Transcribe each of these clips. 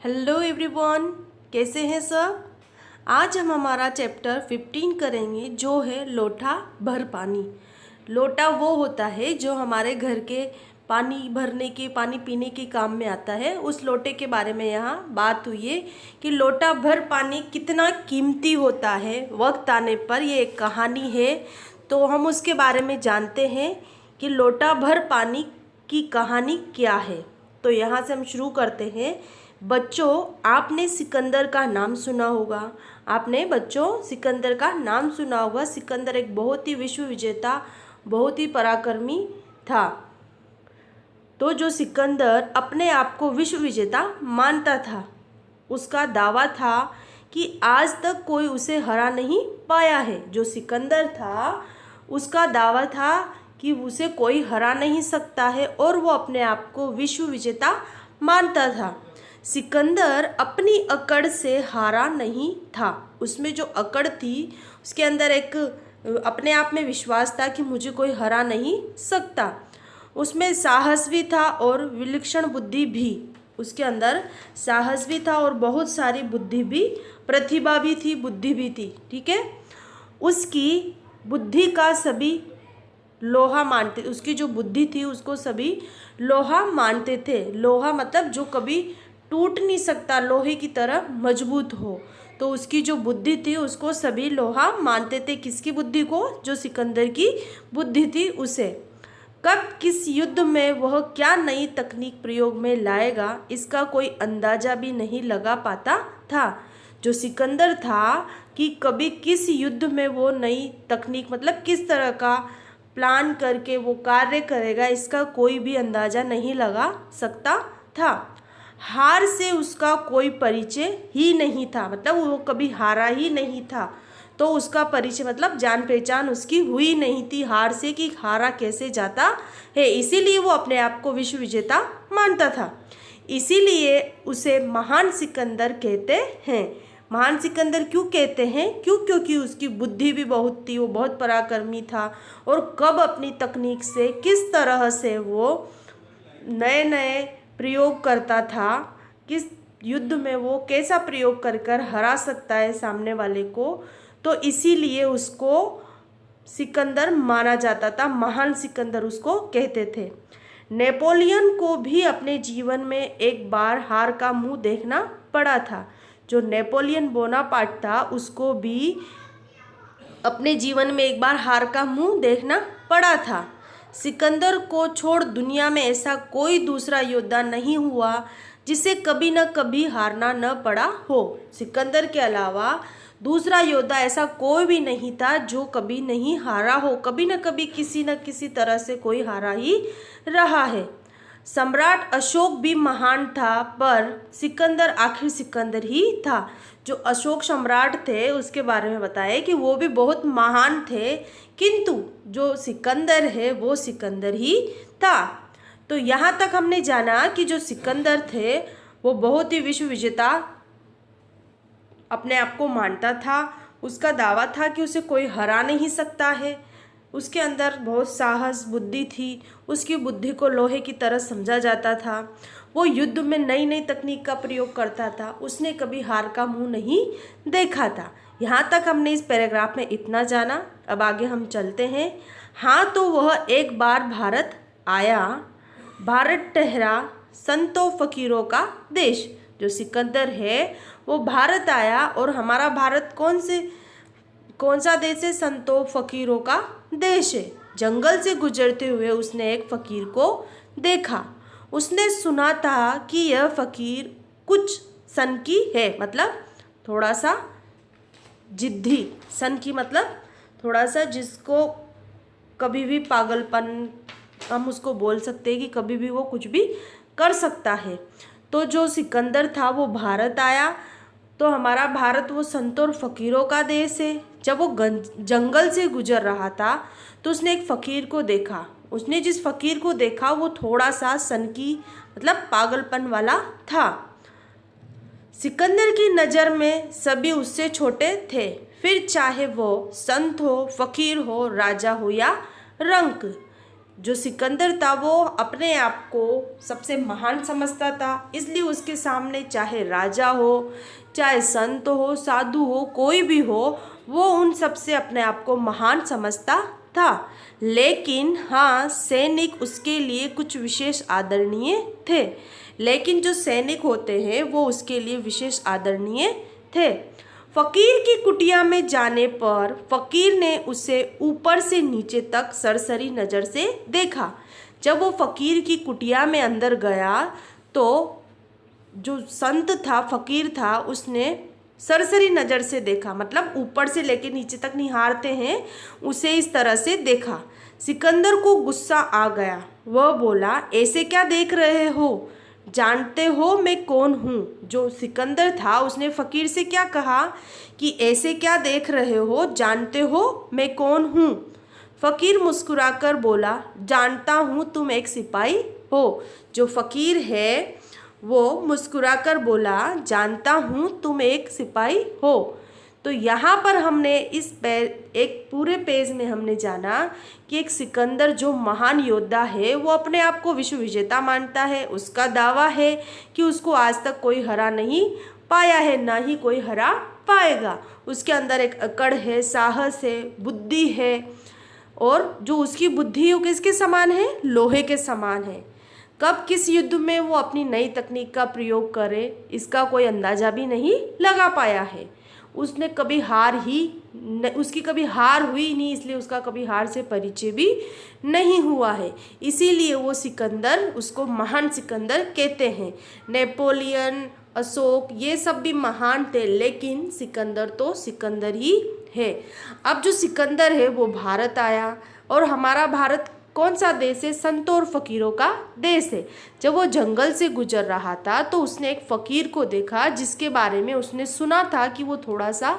Hello everyone, कैसे हैं सब। आज हम हमारा चैप्टर 15 करेंगे जो है लोटा भर पानी। लोटा वो होता है जो हमारे घर के पानी भरने के पानी पीने के काम में आता है। उस लोटे के बारे में यहाँ बात हुई है कि लोटा भर पानी कितना कीमती होता है। वक्त आने पर ये एक कहानी है, तो हम उसके बारे में जानते हैं कि लोटा भर पानी की कहानी क्या है। तो यहाँ से हम शुरू करते हैं। बच्चों, आपने सिकंदर का नाम सुना होगा। आपने बच्चों सिकंदर का नाम सुना होगा। सिकंदर एक बहुत ही विश्व विजेता, बहुत ही पराक्रमी था। तो जो सिकंदर अपने आप को विश्व विजेता मानता था, उसका दावा था कि आज तक कोई उसे हरा नहीं पाया है। जो सिकंदर था उसका दावा था कि उसे कोई हरा नहीं सकता है और वो अपने आप को विश्व विजेता मानता था। सिकंदर अपनी अकड़ से हारा नहीं था। उसमें जो अकड़ थी, उसके अंदर एक अपने आप में विश्वास था कि मुझे कोई हरा नहीं सकता। उसमें साहस भी था और विलक्षण बुद्धि भी। उसके अंदर साहस भी था और बहुत सारी बुद्धि भी, प्रतिभा भी थी, बुद्धि भी थी। ठीक है। उसकी बुद्धि का सभी लोहा मानते, उसकी जो बुद्धि थी उसको सभी लोहा मानते थे। लोहा मतलब जो कभी टूट नहीं सकता, लोहे की तरह मजबूत हो। तो उसकी जो बुद्धि थी उसको सभी लोहा मानते थे। किसकी बुद्धि को? जो सिकंदर की बुद्धि थी उसे। कब किस युद्ध में वह क्या नई तकनीक प्रयोग में लाएगा, इसका कोई अंदाजा भी नहीं लगा पाता था। जो सिकंदर था कि कभी किस युद्ध में वो नई तकनीक मतलब किस तरह का प्लान करके वो कार्य करेगा, इसका कोई भी अंदाजा नहीं लगा सकता था। हार से उसका कोई परिचय ही नहीं था, मतलब वो कभी हारा ही नहीं था। तो उसका परिचय मतलब जान पहचान उसकी हुई नहीं थी हार से, कि हारा कैसे जाता है। इसीलिए वो अपने आप को विश्व विजेता मानता था। इसीलिए उसे महान सिकंदर कहते हैं। महान सिकंदर क्यों कहते हैं? क्योंकि उसकी बुद्धि भी बहुत थी, वो बहुत पराक्रमी था। और कब अपनी तकनीक से किस तरह से वो नए नए प्रयोग करता था, किस युद्ध में वो कैसा प्रयोग कर कर हरा सकता है सामने वाले को। तो इसीलिए उसको सिकंदर माना जाता था। महान सिकंदर उसको कहते थे। नेपोलियन को भी अपने जीवन में एक बार हार का मुंह देखना पड़ा था। जो नेपोलियन बोनापार्ट था उसको भी अपने जीवन में एक बार हार का मुंह देखना पड़ा था। सिकंदर को छोड़ दुनिया में ऐसा कोई दूसरा योद्धा नहीं हुआ जिसे कभी न कभी हारना न पड़ा हो। सिकंदर के अलावा दूसरा योद्धा ऐसा कोई भी नहीं था जो कभी नहीं हारा हो। कभी न कभी किसी न किसी तरह से कोई हारा ही रहा है। सम्राट अशोक भी महान था, पर सिकंदर आखिर सिकंदर ही था। जो अशोक सम्राट थे उसके बारे में बताया कि वो भी बहुत महान थे, किंतु जो सिकंदर है वो सिकंदर ही था। तो यहाँ तक हमने जाना कि जो सिकंदर थे वो बहुत ही विश्व विजेता अपने आप को मानता था। उसका दावा था कि उसे कोई हरा नहीं सकता है। उसके अंदर बहुत साहस, बुद्धि थी। उसकी बुद्धि को लोहे की तरह समझा जाता था। वो युद्ध में नई नई तकनीक का प्रयोग करता था। उसने कभी हार का मुंह नहीं देखा था। यहाँ तक हमने इस पैराग्राफ में इतना जाना। अब आगे हम चलते हैं। हाँ, तो वह एक बार भारत आया। भारत ठहरा संतों फकीरों का देश। जो सिकंदर है वो भारत आया, और हमारा भारत कौन सा देश है? संतों फकीरों का देश है। जंगल से गुजरते हुए उसने एक फकीर को देखा। उसने सुना था कि यह फकीर कुछ सनकी है, मतलब थोड़ा सा जिद्दी। सनकी मतलब थोड़ा सा, जिसको कभी भी पागलपन, हम उसको बोल सकते हैं कि कभी भी वो कुछ भी कर सकता है। तो जो सिकंदर था वो भारत आया। तो हमारा भारत वो संतों और फकीरों का देश है। जब वो जंगल से गुजर रहा था तो उसने एक फकीर को देखा। उसने जिस फकीर को देखा वो थोड़ा सा सनकी मतलब पागलपन वाला था। सिकंदर की नज़र में सभी उससे छोटे थे, फिर चाहे वो संत हो, फकीर हो, राजा हो या रंक। जो सिकंदर था वो अपने आप को सबसे महान समझता था, इसलिए उसके सामने चाहे राजा हो, चाहे संत हो, साधु हो, कोई भी हो, वो उन सबसे अपने आप को महान समझता था। लेकिन हाँ, सैनिक उसके लिए कुछ विशेष आदरणीय थे। लेकिन जो सैनिक होते हैं वो उसके लिए विशेष आदरणीय थे। फकीर की कुटिया में जाने पर फकीर ने उसे ऊपर से नीचे तक सरसरी नज़र से देखा। जब वो फकीर की कुटिया में अंदर गया तो जो संत था, फकीर था, उसने सरसरी नज़र से देखा, मतलब ऊपर से लेकर नीचे तक निहारते हैं उसे, इस तरह से देखा। सिकंदर को गुस्सा आ गया। वह बोला, ऐसे क्या देख रहे हो? जानते हो मैं कौन हूँ? जो सिकंदर था उसने फ़कीर से क्या कहा कि ऐसे क्या देख रहे हो, जानते हो मैं कौन हूँ? फ़कीर मुस्कुराकर बोला, जानता हूँ तुम एक सिपाही हो। जो फ़कीर है वो मुस्कुराकर बोला, जानता हूँ तुम एक सिपाही हो। तो यहाँ पर हमने एक पूरे पेज में हमने जाना कि एक सिकंदर जो महान योद्धा है वो अपने आप को विश्व विजेता मानता है। उसका दावा है कि उसको आज तक कोई हरा नहीं पाया है, ना ही कोई हरा पाएगा। उसके अंदर एक अकड़ है, साहस है, बुद्धि है, और जो उसकी बुद्धि वो किसके समान है? लोहे के समान है। कब किस युद्ध में वो अपनी नई तकनीक का प्रयोग करे इसका कोई अंदाज़ा भी नहीं लगा पाया है। उसकी कभी हार हुई नहीं, इसलिए उसका कभी हार से परिचय भी नहीं हुआ है। इसीलिए वो सिकंदर, उसको महान सिकंदर कहते हैं। नेपोलियन, अशोक, ये सब भी महान थे, लेकिन सिकंदर तो सिकंदर ही है। अब जो सिकंदर है वो भारत आया, और हमारा भारत कौन सा देश है? संतों और फकीरों का देश है। जब वो जंगल से गुजर रहा था तो उसने एक फ़कीर को देखा जिसके बारे में उसने सुना था कि वो थोड़ा सा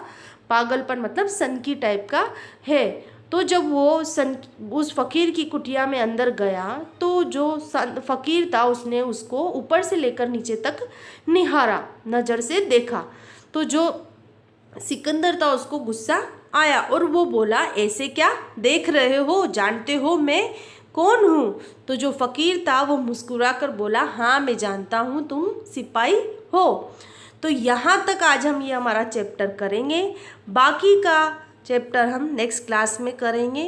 पागलपन, मतलब सनकी टाइप का है। तो जब वो उस फ़कीर की कुटिया में अंदर गया तो जो फ़कीर था उसने उसको ऊपर से लेकर नीचे तक निहारा, नज़र से देखा। तो जो सिकंदर था उसको गुस्सा आया और वो बोला, ऐसे क्या देख रहे हो? जानते हो मैं कौन हूँ? तो जो फ़कीर था वो मुस्कुराकर बोला, हाँ मैं जानता हूँ तुम सिपाही हो। तो यहाँ तक आज हम ये हमारा चैप्टर करेंगे। बाकी का चैप्टर हम नेक्स्ट क्लास में करेंगे।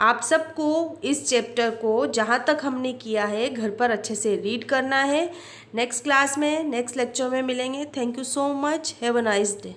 आप सबको इस चैप्टर को जहाँ तक हमने किया है घर पर अच्छे से रीड करना है। नेक्स्ट क्लास में, नेक्स्ट लेक्चर में मिलेंगे। Thank you so much. Have a nice day.